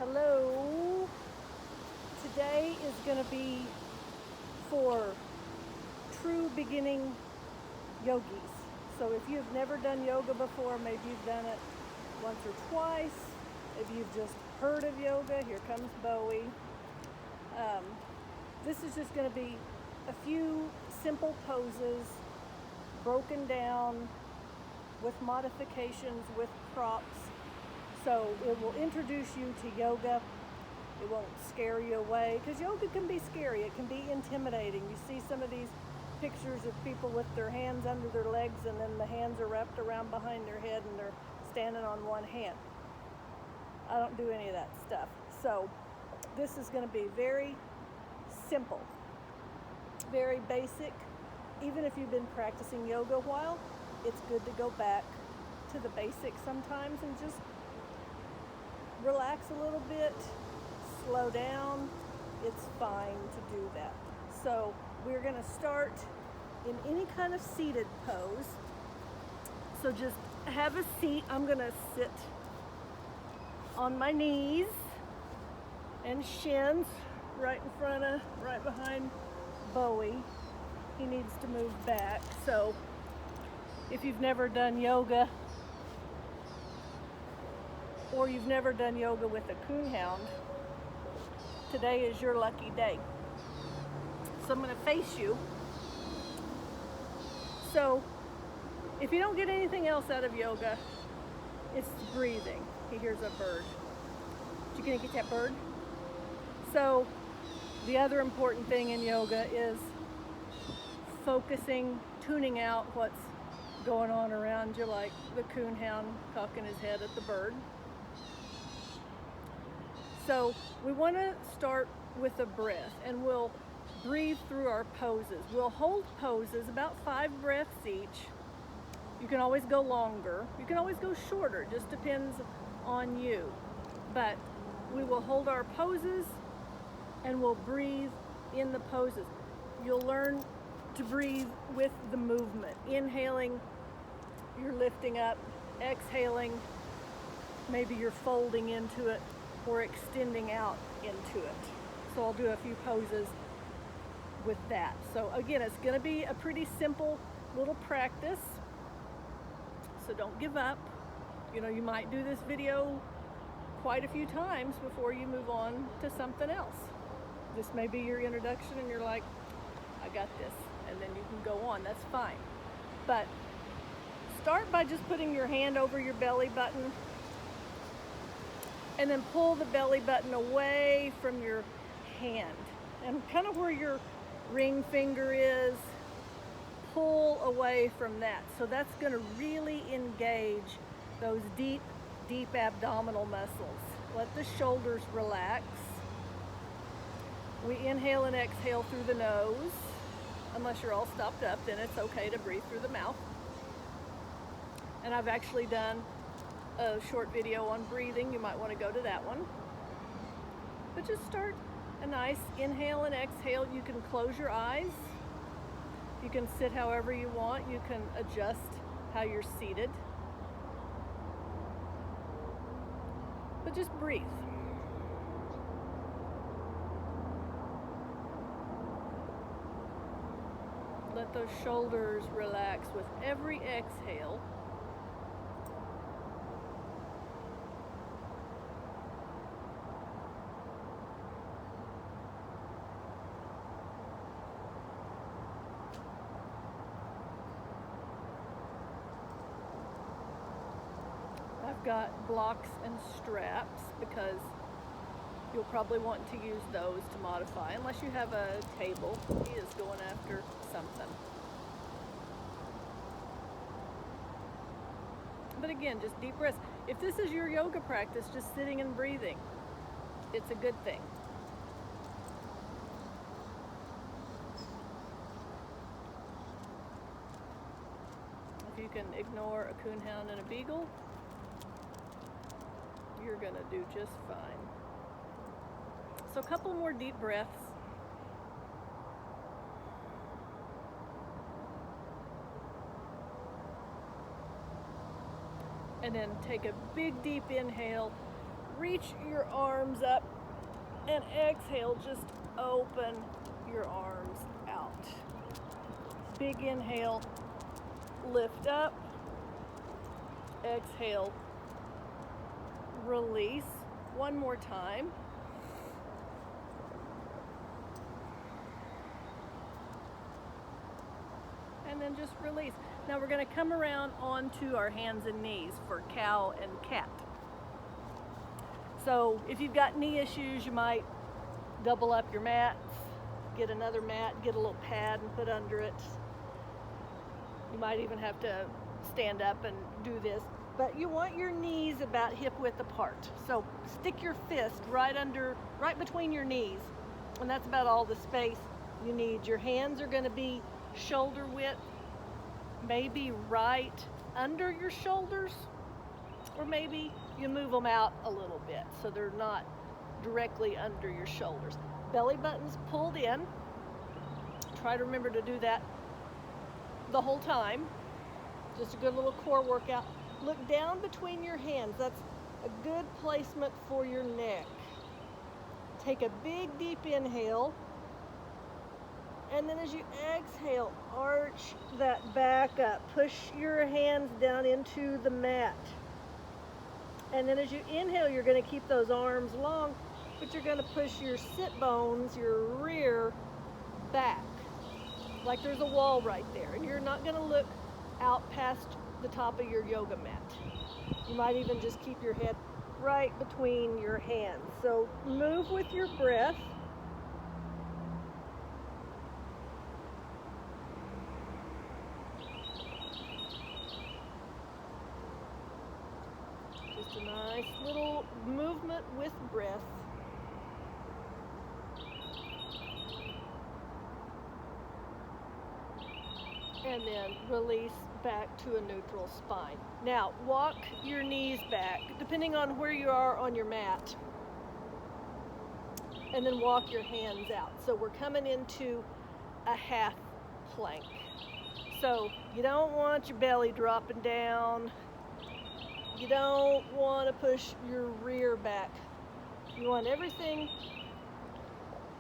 Hello. Today is going to be for true beginning yogis. So if you've never done yoga before, maybe you've done it once or twice. If you've just heard of yoga, here comes Bowie. This is just going to be a few simple poses broken down with modifications, with props. So it will introduce you to yoga. It won't scare you away, because yoga can be scary. It can be intimidating. You see some of these pictures of people with their hands under their legs, and then the hands are wrapped around behind their head and they're standing on one hand. I don't do any of that stuff. So this is going to be very simple, very basic. Even if you've been practicing yoga a while, it's good to go back to the basics sometimes and just relax a little bit, slow down. It's fine to do that. So we're going to start in any kind of seated pose. So just have a seat. I'm going to sit on my knees and shins right behind Bowie. He needs to move back. So if you've never done yoga, or you've never done yoga with a coonhound, today is your lucky day. So I'm going to face you. So if you don't get anything else out of yoga, it's breathing. He hears a bird. You gonna get that bird? So the other important thing in yoga is focusing, tuning out what's going on around you, like the coonhound cocking his head at the bird. So we want to start with a breath, and we'll breathe through our poses. We'll hold poses about 5 breaths each. You can always go longer. You can always go shorter. Just depends on you. But we will hold our poses and we'll breathe in the poses. You'll learn to breathe with the movement. Inhaling, you're lifting up. Exhaling, maybe you're folding into it or extending out into it. So I'll do a few poses with that. So again, it's going to be a pretty simple little practice. So don't give up. You know, you might do this video quite a few times before you move on to something else. This may be your introduction and you're like, I got this. And then you can go on. That's fine. But start by just putting your hand over your belly button, and then pull the belly button away from your hand. And kind of where your ring finger is, pull away from that. So that's going to really engage those deep abdominal muscles. Let the shoulders relax. We inhale and exhale through the nose. Unless you're all stopped up, then it's okay to breathe through the mouth. And I've actually done a short video on breathing. You might want to go to that one. But just start a nice inhale and exhale. You can close your eyes. You can sit however you want. You can adjust how you're seated. But just breathe. Let those shoulders relax with every exhale. I've got blocks and straps because you'll probably want to use those to modify, unless you have a table. He is going after something. But again, just deep breaths. If this is your yoga practice, just sitting and breathing, it's a good thing. If you can ignore a coonhound and a beagle, you're gonna do just fine. So a couple more deep breaths. And then take a big deep inhale reach your arms up, and exhale, just open your arms out. Big inhale, lift up, exhale, release. One more time. And then just release. Now we're going to come around onto our hands and knees for cow and cat. So if you've got knee issues, you might double up your mats, get another mat, get a little pad and put under it. You might even have to stand up and do this, but you want your knees about hip width apart. So stick your fist right between your knees, and that's about all the space you need. Your hands are going to be shoulder width, maybe right under your shoulders, or maybe you move them out a little bit so they're not directly under your shoulders. Belly button's pulled in. Try to remember to do that the whole time. Just a good little core workout. Look down between your hands. That's a good placement for your neck. Take a big deep inhale. And then as you exhale, arch that back up. Push your hands down into the mat. And then as you inhale, you're going to keep those arms long, but you're going to push your sit bones, your rear, back. Like there's a wall right there. And you're not going to look out past the top of your yoga mat. You might even just keep your head right between your hands. So move with your breath. Just a nice little movement with breath. And then release back to a neutral spine. Now, walk your knees back, depending on where you are on your mat. And then walk your hands out. So we're coming into a half plank. So you don't want your belly dropping down. You don't want to push your rear back. You want everything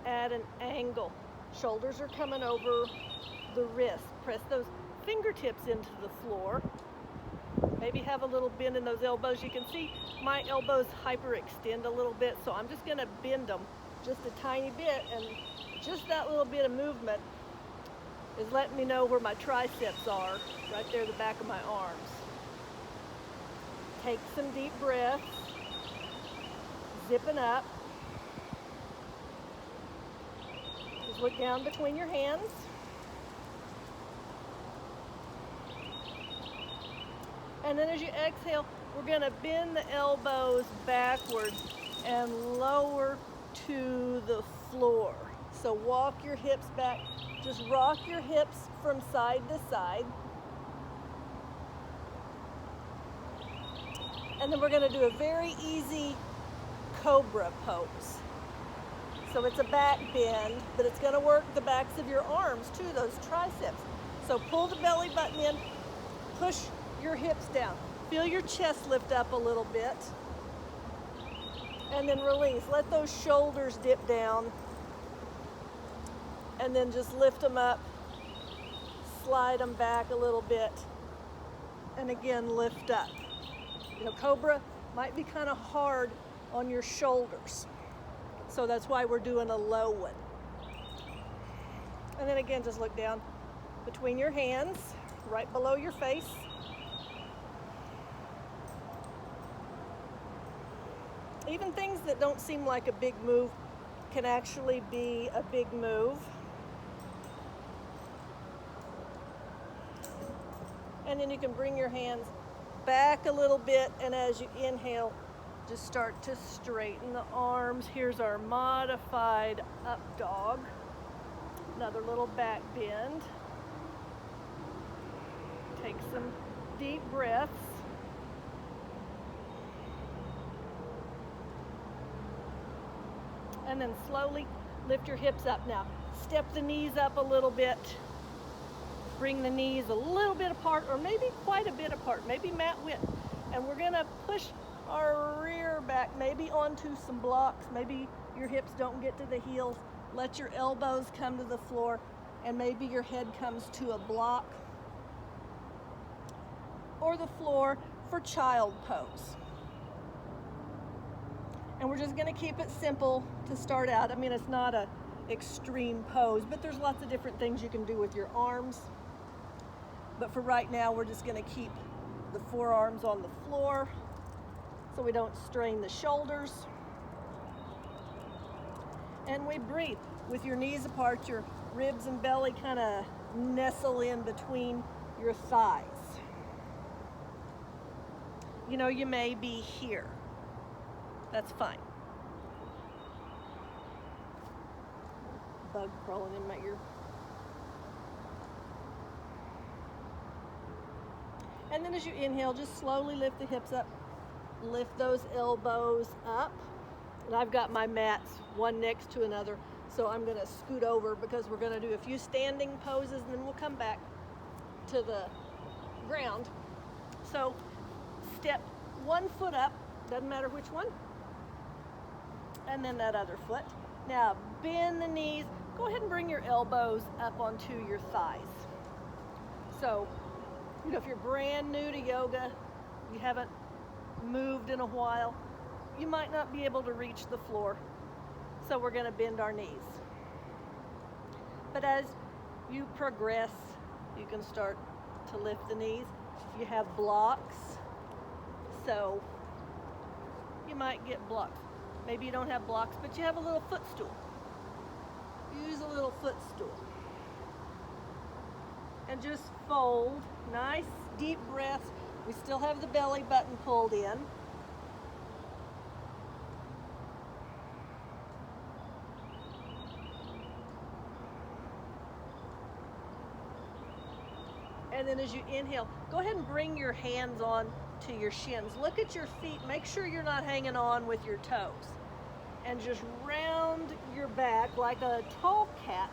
at an angle. Shoulders are coming over the wrist. Press those fingertips into the floor. Maybe have a little bend in those elbows. You can see my elbows hyperextend a little bit, so I'm just going to bend them just a tiny bit, and just that little bit of movement is letting me know where my triceps are, right there at the back of my arms. Take some deep breaths, zipping up. Just look down between your hands. And then as you exhale, we're going to bend the elbows backwards and lower to the floor. So walk your hips back. Just rock your hips from side to side. And then we're going to do a very easy cobra pose. So it's a back bend, but it's going to work the backs of your arms too, those triceps. So pull the belly button in, push your hips down. Feel your chest lift up a little bit. And then release. Let those shoulders dip down. And then just lift them up. Slide them back a little bit. And again, lift up. You know, cobra might be kind of hard on your shoulders. So that's why we're doing a low one. And then again, just look down between your hands, right below your face. Even things that don't seem like a big move can actually be a big move. And then you can bring your hands back a little bit, and as you inhale, just start to straighten the arms. Here's our modified up dog. Another little back bend. Take some deep breaths. And then slowly lift your hips up. Now, step the knees up a little bit. Bring the knees a little bit apart, or maybe quite a bit apart, maybe mat width. And we're gonna push our rear back back, maybe onto some blocks, maybe your hips don't get to the heels. Let your elbows come to the floor, and maybe your head comes to a block or the floor for child pose. And we're just gonna keep it simple to start out. I mean, it's not a extreme pose, but there's lots of different things you can do with your arms. But for right now, we're just gonna keep the forearms on the floor so we don't strain the shoulders. And we breathe with your knees apart, your ribs and belly kind of nestle in between your thighs. You know, you may be here. That's fine. Bug crawling in my ear. And then as you inhale, just slowly lift the hips up. Lift those elbows up. And I've got my mats one next to another, so I'm gonna scoot over because we're gonna do a few standing poses and then we'll come back to the ground. So step one foot up, doesn't matter which one, and then that other foot. Now bend the knees, go ahead and bring your elbows up onto your thighs. So, you know, if you're brand new to yoga, you haven't moved in a while, you might not be able to reach the floor. So we're gonna bend our knees. But as you progress, you can start to lift the knees. You have blocks, so you might get blocks. Maybe you don't have blocks, but you have a little footstool. Use a little footstool. And just fold, nice deep breaths. We still have the belly button pulled in. And then as you inhale, go ahead and bring your hands on to your shins. Look at your feet. Make sure you're not hanging on with your toes. And just round your back like a tall cat.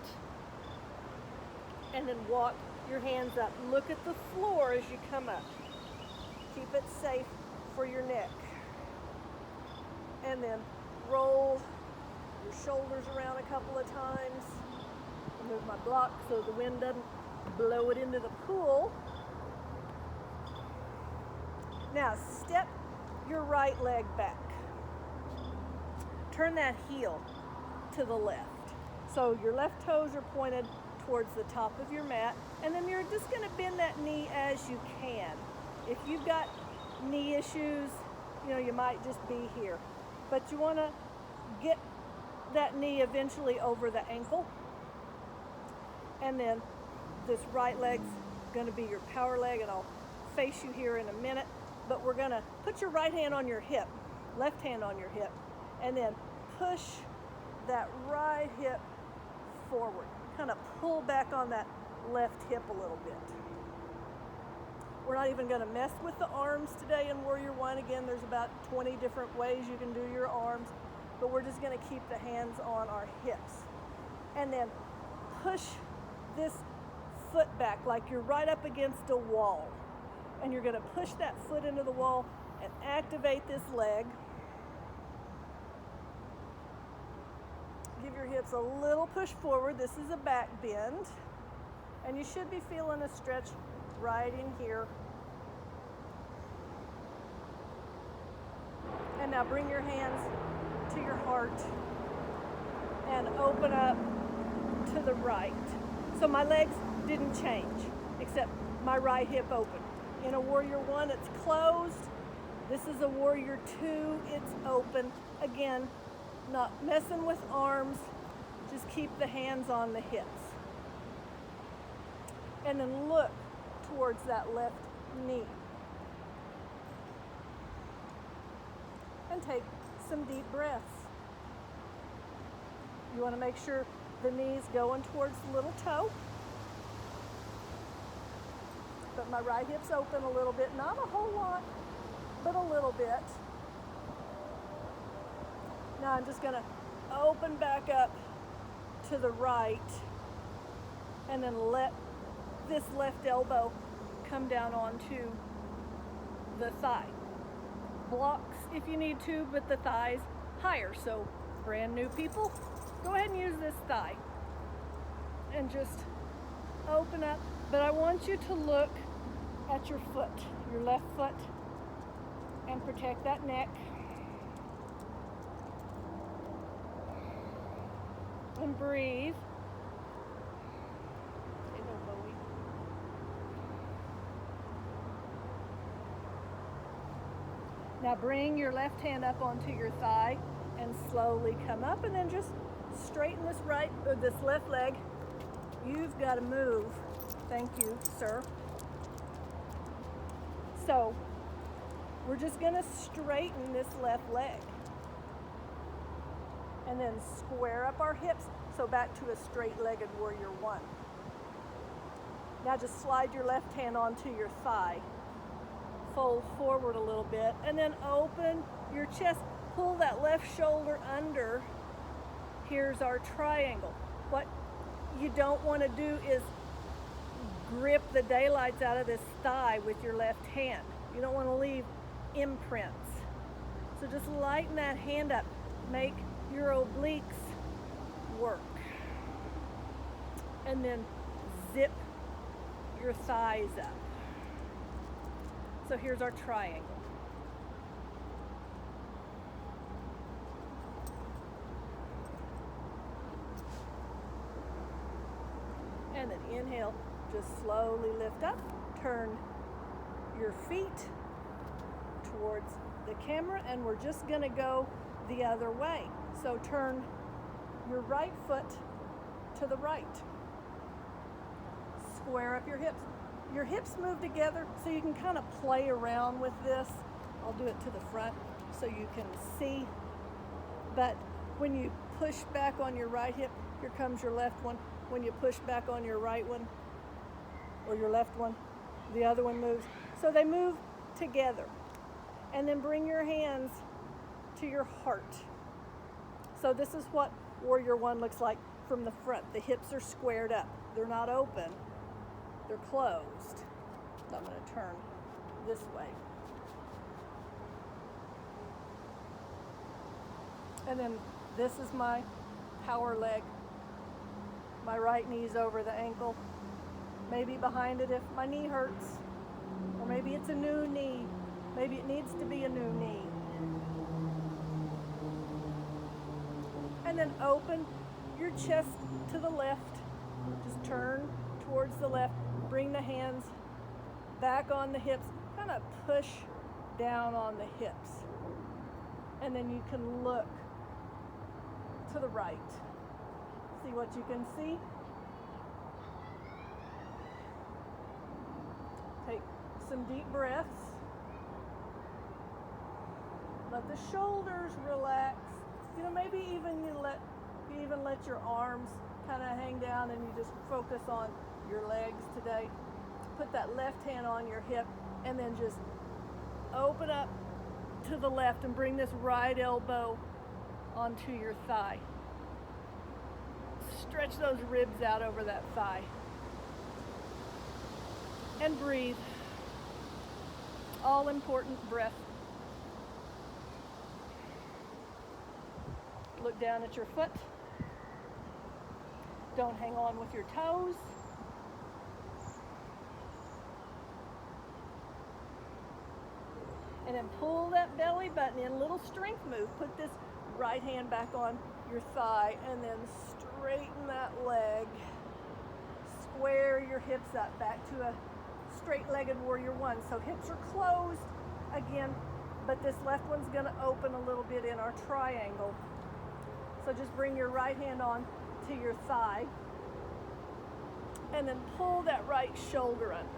And then walk your hands up. Look at the floor as you come up. Keep it safe for your neck. And then roll your shoulders around a couple of times. Move my block so the wind doesn't blow it into the pool. Now step your right leg back. Turn that heel to the left. So your left toes are pointed towards the top of your mat, and then you're just going to bend that knee as you can. If you've got knee issues, you know, you might just be here. But you want to get that knee eventually over the ankle. And then this right leg's going to be your power leg, and I'll face you here in a minute. But we're going to put your right hand on your hip, left hand on your hip, and then push that right hip forward. Kind of pull back on that left hip a little bit. We're not even going to mess with the arms today in Warrior One. Again, there's about 20 different ways you can do your arms, but we're just going to keep the hands on our hips. And then push this foot back like you're right up against a wall. And you're going to push that foot into the wall and activate this leg. Give your hips a little push forward. This is a back bend. And you should be feeling a stretch right in here. And now bring your hands to your heart and open up to the right. So my legs didn't change, except my right hip open. In a Warrior One, it's closed. This is a Warrior Two, it's open. Again, not messing with arms, just keep the hands on the hips. And then look towards that left knee. And take some deep breaths. You want to make sure the knee's going towards the little toe. But my right hip's open a little bit, not a whole lot, but a little bit. Now I'm just gonna open back up to the right and then let this left elbow come down onto the thigh. Blocks if you need to, but the thigh's higher. So brand new people, go ahead and use this thigh. And just open up. But I want you to look at your foot, your left foot, and protect that neck. And breathe. Hello, Bowie. Now bring your left hand up onto your thigh and slowly come up, and then just straighten this left leg. You've got to move. Thank you, sir. So we're just going to straighten this left leg. And then square up our hips, so back to a straight-legged warrior one. Now just slide your left hand onto your thigh. Fold forward a little bit, and then open your chest. Pull that left shoulder under. Here's our triangle. What you don't want to do is grip the daylights out of this thigh with your left hand. You don't want to leave imprints. So just lighten that hand up. Make your obliques work. And then zip your thighs up. So here's our triangle. And then inhale, just slowly lift up, turn your feet towards the camera, and we're just gonna go the other way. So turn your right foot to the right. Square up your hips. Your hips move together, so you can kind of play around with this. I'll do it to the front so you can see. But when you push back on your right hip, here comes your left one. When you push back on your right one, or your left one, the other one moves. So they move together. And then bring your hands to your heart. So this is what warrior one looks like from the front. The hips are squared up. They're not open. They're closed. So I'm going to turn this way. And then this is my power leg. My right knee's over the ankle. Maybe behind it if my knee hurts. Or maybe it's a new knee. Maybe it needs to be a new knee. And then open your chest to the left. Just turn towards the left. Bring the hands back on the hips. Kind of push down on the hips. And then you can look to the right. See what you can see. Take some deep breaths. Let the shoulders relax. You know, maybe even you let your arms kind of hang down, and you just focus on your legs today. Put that left hand on your hip, and then just open up to the left and bring this right elbow onto your thigh. Stretch those ribs out over that thigh. And breathe. All important breath. Look down at your foot. Don't hang on with your toes. And then pull that belly button in, little strength move. Put this right hand back on your thigh, and then straighten that leg. Square your hips up back to a straight-legged warrior one. So hips are closed again, but this left one's gonna open a little bit in our triangle. So just bring your right hand on to your thigh, and then pull that right shoulder under.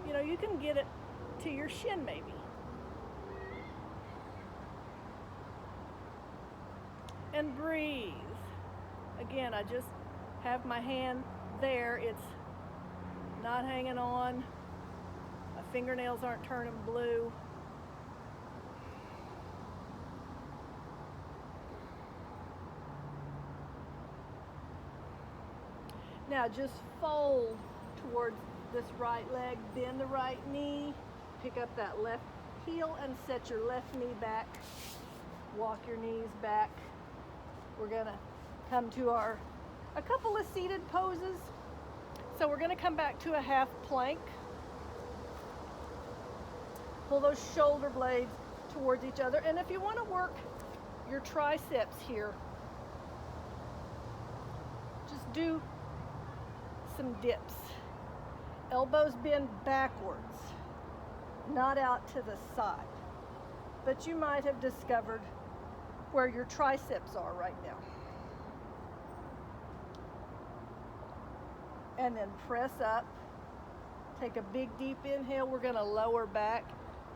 You know, you can get it to your shin maybe. And breathe. Again, I just have my hand there. It's not hanging on. My fingernails aren't turning blue. Now just fold towards this right leg, bend the right knee, pick up that left heel and set your left knee back. Walk your knees back. We're gonna come to a couple of seated poses. So we're gonna come back to a half plank. Pull those shoulder blades towards each other. And if you wanna work your triceps here, just do some dips. Elbows bend backwards, not out to the side. But you might have discovered where your triceps are right now. And then press up. Take a big deep inhale. We're gonna lower back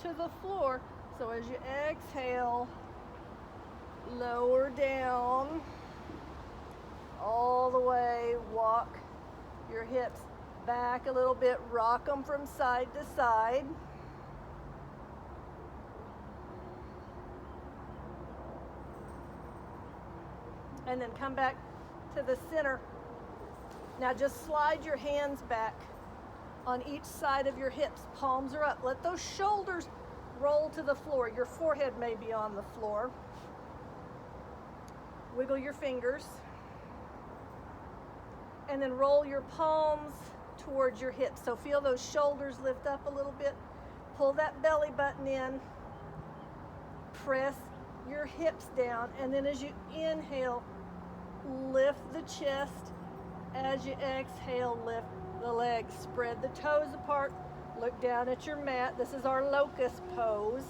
to the floor. So as you exhale, lower down all the way, walk your hips back a little bit, rock them from side to side. And then come back to the center. Now just slide your hands back on each side of your hips. Palms are up. Let those shoulders roll to the floor. Your forehead may be on the floor. Wiggle your fingers. And then roll your palms towards your hips. So feel those shoulders lift up a little bit. Pull that belly button in. Press your hips down. And then as you inhale, lift the chest. As you exhale, lift the legs. Spread the toes apart. Look down at your mat. This is our locust pose.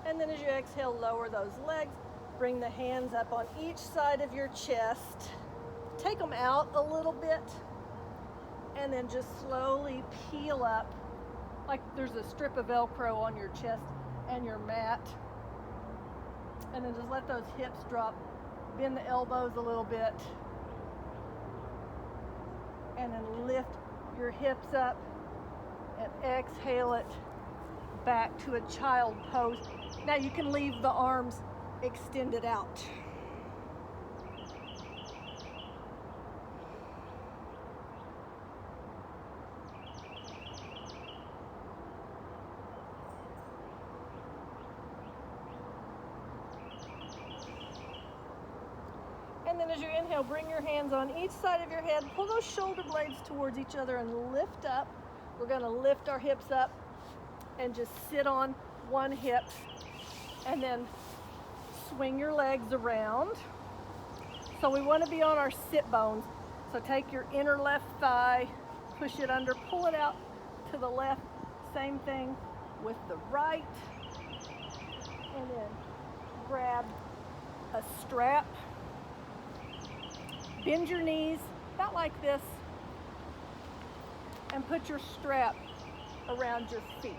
And then as you exhale, lower those legs. Bring the hands up on each side of your chest. Take them out a little bit. And then just slowly peel up like there's a strip of Velcro on your chest and your mat. And then just let those hips drop. Bend the elbows a little bit. And then lift your hips up and exhale it back to a child pose. Now you can leave the arms extended out. And then as you inhale, bring your hands on each side of your head. Pull those shoulder blades towards each other and lift up. We're going to lift our hips up and just sit on one hip. And then swing your legs around. So we want to be on our sit bones. So take your inner left thigh, push it under, pull it out to the left. Same thing with the right. And then grab a strap. Bend your knees, about like this, and put your strap around your feet.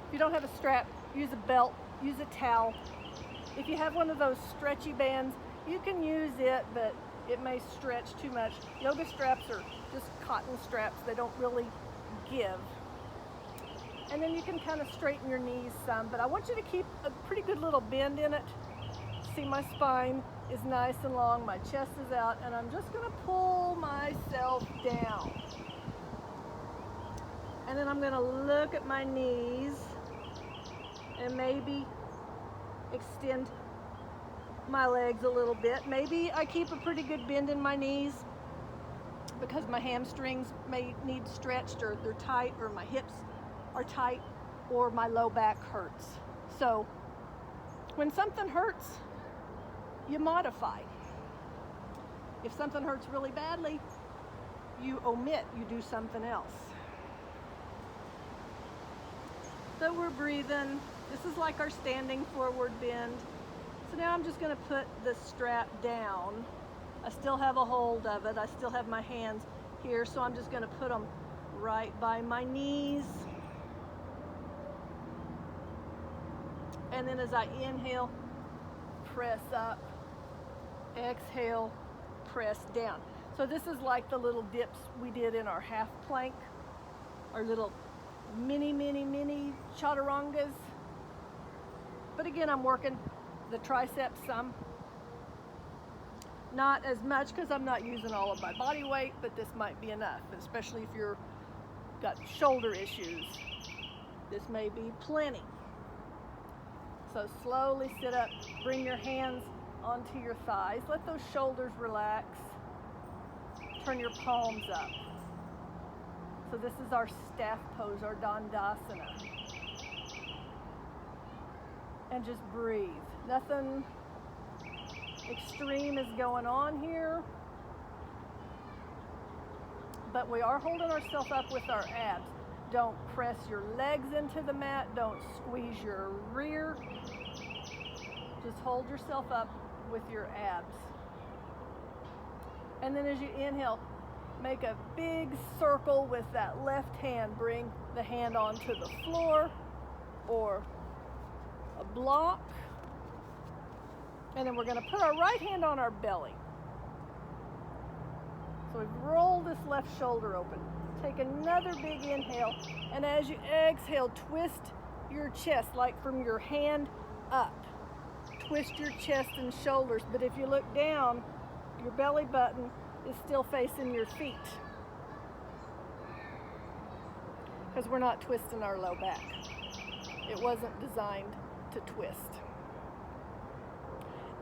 If you don't have a strap, use a belt, use a towel. If you have one of those stretchy bands, you can use it, but it may stretch too much. Yoga straps are just cotton straps. They don't really give. And then you can kind of straighten your knees some, but I want you to keep a pretty good little bend in it. See, my spine is nice and long, my chest is out, and I'm just gonna pull myself down. And then I'm gonna look at my knees and maybe extend my legs a little bit. Maybe I keep a pretty good bend in my knees because my hamstrings may need stretched, or they're tight, or my hips are tight, or my low back hurts. So when something hurts, you modify. If something hurts really badly, you omit, you do something else. So we're breathing. This is like our standing forward bend. So now I'm just gonna put the strap down. I still have a hold of it. I still have my hands here, so I'm just gonna put them right by my knees. And then as I inhale, press up. Exhale, press down. So this is like the little dips we did in our half plank, our little mini chaturangas. But again, I'm working the triceps some. Not as much because I'm not using all of my body weight, but this might be enough, especially if you're got shoulder issues. This may be plenty. So slowly sit up, bring your hands onto your thighs, let those shoulders relax, turn your palms up. So this is our staff pose, our Dandasana. And just breathe. Nothing extreme is going on here, but we are holding ourselves up with our abs. Don't press your legs into the mat, don't squeeze your rear. Just hold yourself up with your abs. And then as you inhale, make a big circle with that left hand. Bring the hand onto the floor or a block. And then we're going to put our right hand on our belly. So we roll this left shoulder open. Take another big inhale. And as you exhale, twist your chest, like from your hand up. Twist your chest and shoulders. But if you look down, your belly button is still facing your feet. Because we're not twisting our low back. It wasn't designed to twist.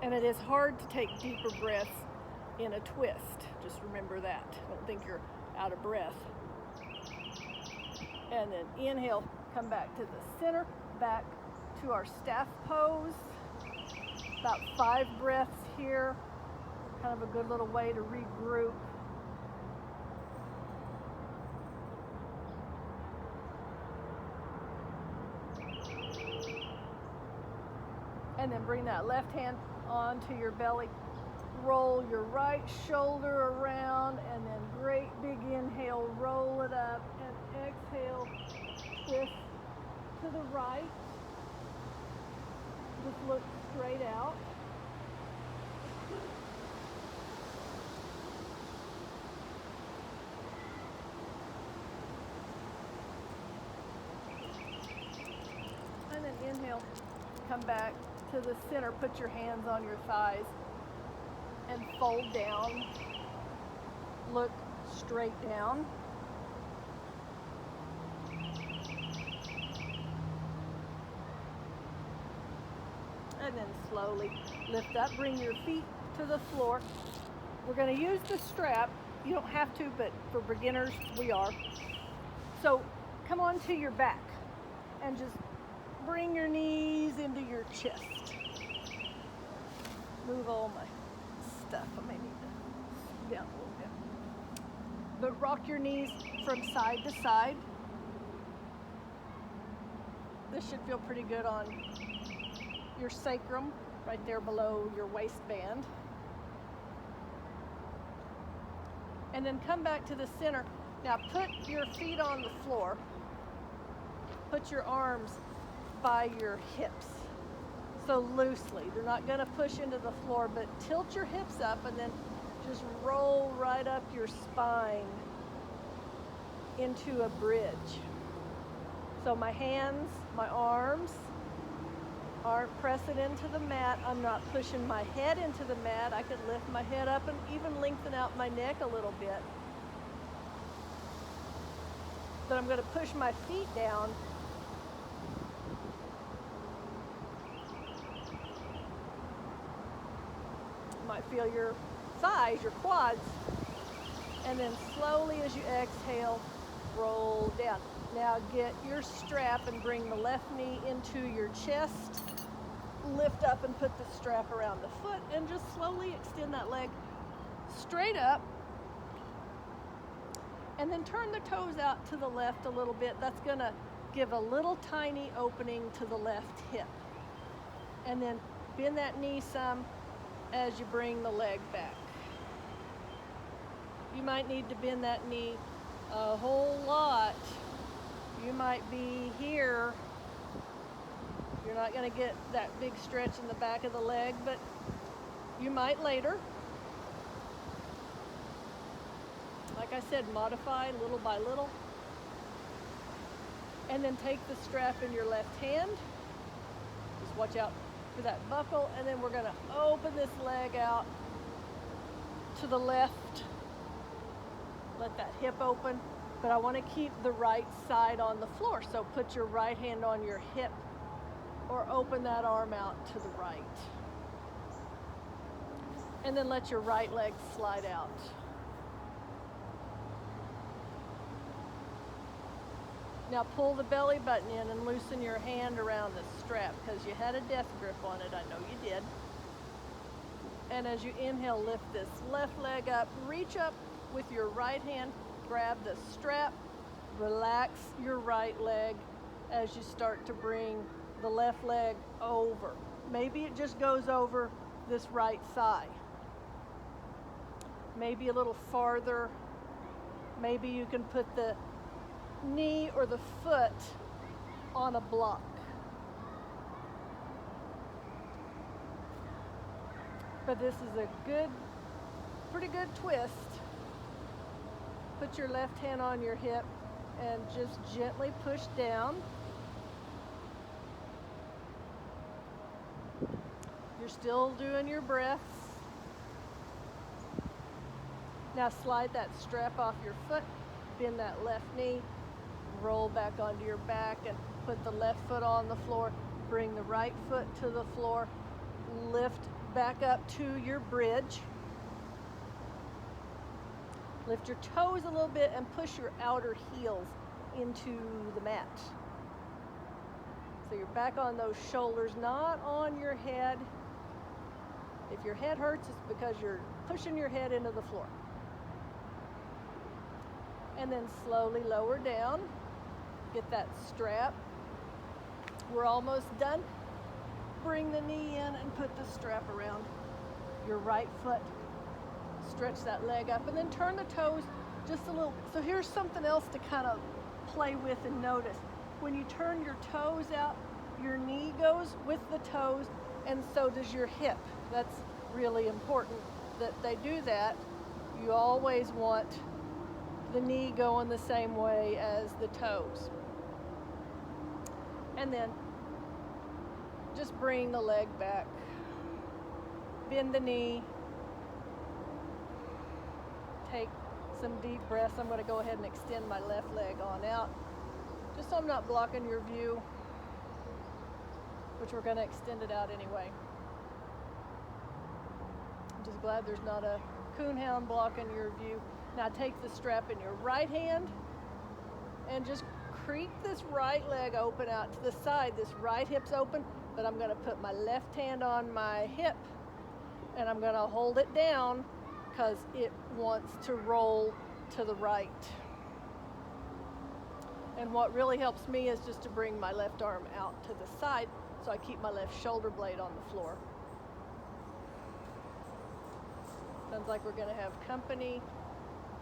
And it is hard to take deeper breaths in a twist. Just remember that. Don't think you're out of breath. And then inhale, come back to the center, back to our staff pose. About 5 breaths here. Kind of a good little way to regroup. And then bring that left hand onto your belly. Roll your right shoulder around, and then great big inhale, roll it up, and exhale, twist to the right. Just look straight out. And then inhale, come back to the center, put your hands on your thighs and fold down. Look straight down. And then slowly lift up, bring your feet to the floor. We're going to use the strap. You don't have to, but for beginners, we are. So come onto your back and just bring your knees into your chest. Move all my stuff. I may need to down a little bit. But rock your knees from side to side. This should feel pretty good on your sacrum, right there below your waistband. And then come back to the center. Now put your feet on the floor. Put your arms by your hips. So loosely. They're not going to push into the floor, but tilt your hips up and then just roll right up your spine into a bridge. So my hands, my arms aren't pressing into the mat. I'm not pushing my head into the mat. I could lift my head up and even lengthen out my neck a little bit. But I'm going to push my feet down. You might feel your thighs, your quads. And then slowly as you exhale, roll down. Now get your strap and bring the left knee into your chest. Lift up and put the strap around the foot and just slowly extend that leg straight up. And then turn the toes out to the left a little bit. That's going to give a little tiny opening to the left hip. And then bend that knee some as you bring the leg back. You might need to bend that knee a whole lot. You might be here. You're not going to get that big stretch in the back of the leg, but you might later. Like I said, modify little by little. And then take the strap in your left hand. Just watch out for that buckle, and then we're gonna open this leg out to the left. Let that hip open, but I wanna keep the right side on the floor. So put your right hand on your hip or open that arm out to the right. And then let your right leg slide out. Now pull the belly button in and loosen your hand around the strap because you had a death grip on it, I know you did. And as you inhale, lift this left leg up, reach up with your right hand, grab the strap, relax your right leg as you start to bring the left leg over. Maybe it just goes over this right thigh. Maybe a little farther. Maybe you can put the knee or the foot on a block. But this is a pretty good twist. Put your left hand on your hip and just gently push down. You're still doing your breaths. Now slide that strap off your foot, bend that left knee, roll back onto your back and put the left foot on the floor. Bring the right foot to the floor, lift back up to your bridge. Lift your toes a little bit and push your outer heels into the mat. So you're back on those shoulders, not on your head. If your head hurts, it's because you're pushing your head into the floor. And then slowly lower down. Get that strap. We're almost done. Bring the knee in and put the strap around your right foot. Stretch that leg up and then turn the toes just a little. So here's something else to kind of play with and notice. When you turn your toes out, your knee goes with the toes and so does your hip. That's really important that they do that. You always want the knee going the same way as the toes. And then just bring the leg back. Bend the knee. Take some deep breaths. I'm going to go ahead and extend my left leg on out, just so I'm not blocking your view, which we're going to extend it out anyway. I'm just glad there's not a coonhound blocking your view. Now take the strap in your right hand and just creep this right leg open out to the side. This right hip's open, but I'm going to put my left hand on my hip and I'm going to hold it down because it wants to roll to the right. And what really helps me is just to bring my left arm out to the side so I keep my left shoulder blade on the floor. Sounds like we're going to have company.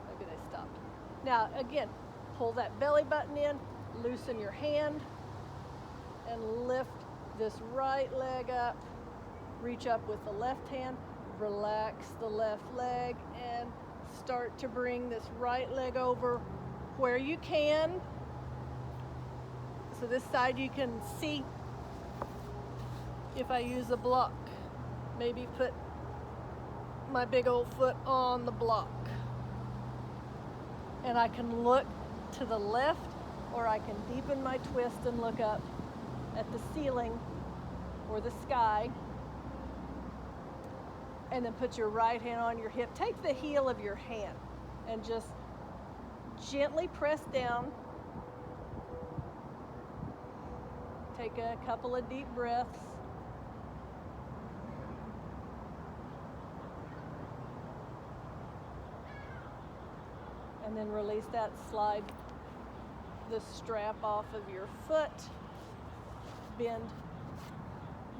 Maybe they stopped. Now again, pull that belly button in, loosen your hand, and lift this right leg up. Reach up with the left hand, relax the left leg, and start to bring this right leg over where you can. So this side you can see if I use a block. Maybe put my big old foot on the block. And I can look to the left or I can deepen my twist and look up at the ceiling or the sky. And then put your right hand on your hip. Take the heel of your hand and just gently press down. Take a couple of deep breaths. And then release that, slide the strap off of your foot. Bend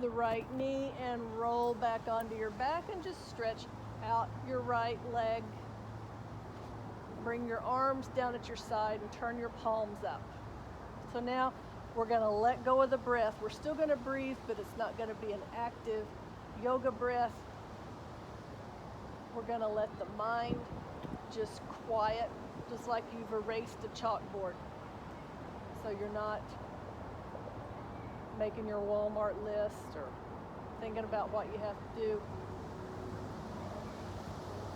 the right knee and roll back onto your back and just stretch out your right leg. Bring your arms down at your side and turn your palms up. So now we're going to let go of the breath. We're still going to breathe, but it's not going to be an active yoga breath. We're going to let the mind just quiet, just like you've erased a chalkboard. So you're not making your Walmart list or thinking about what you have to do.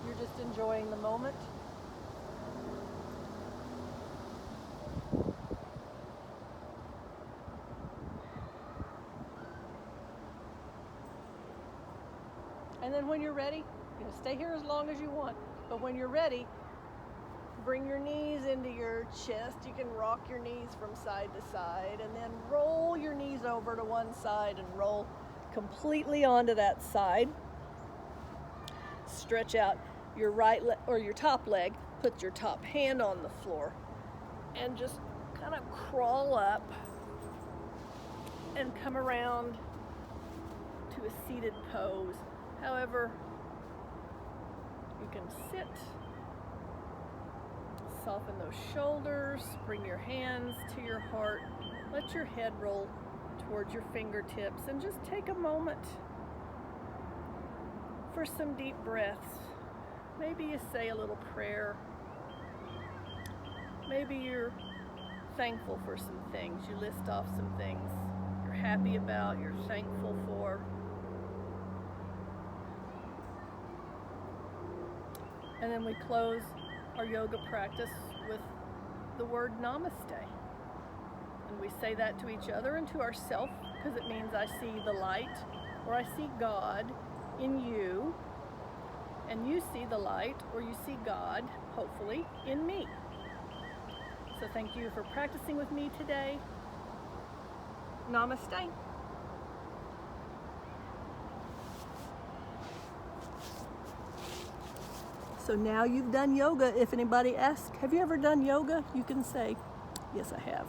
You're just enjoying the moment. And then when you're ready, stay here as long as you want. But when you're ready, bring your knees into your chest. You can rock your knees from side to side and then roll your knees over to one side and roll completely onto that side. Stretch out your right leg or your top leg. Put your top hand on the floor and just kind of crawl up and come around to a seated pose. However, you can sit. Soften those shoulders, bring your hands to your heart, let your head roll towards your fingertips, and just take a moment for some deep breaths. Maybe you say a little prayer. Maybe you're thankful for some things. You list off some things you're happy about, you're thankful for. And then we close our yoga practice with the word namaste. And we say that to each other and to ourselves because it means I see the light, or I see God in you, and you see the light, or you see God, hopefully, in me. So thank you for practicing with me today. Namaste. So now you've done yoga. If anybody asks, have you ever done yoga? You can say, yes, I have.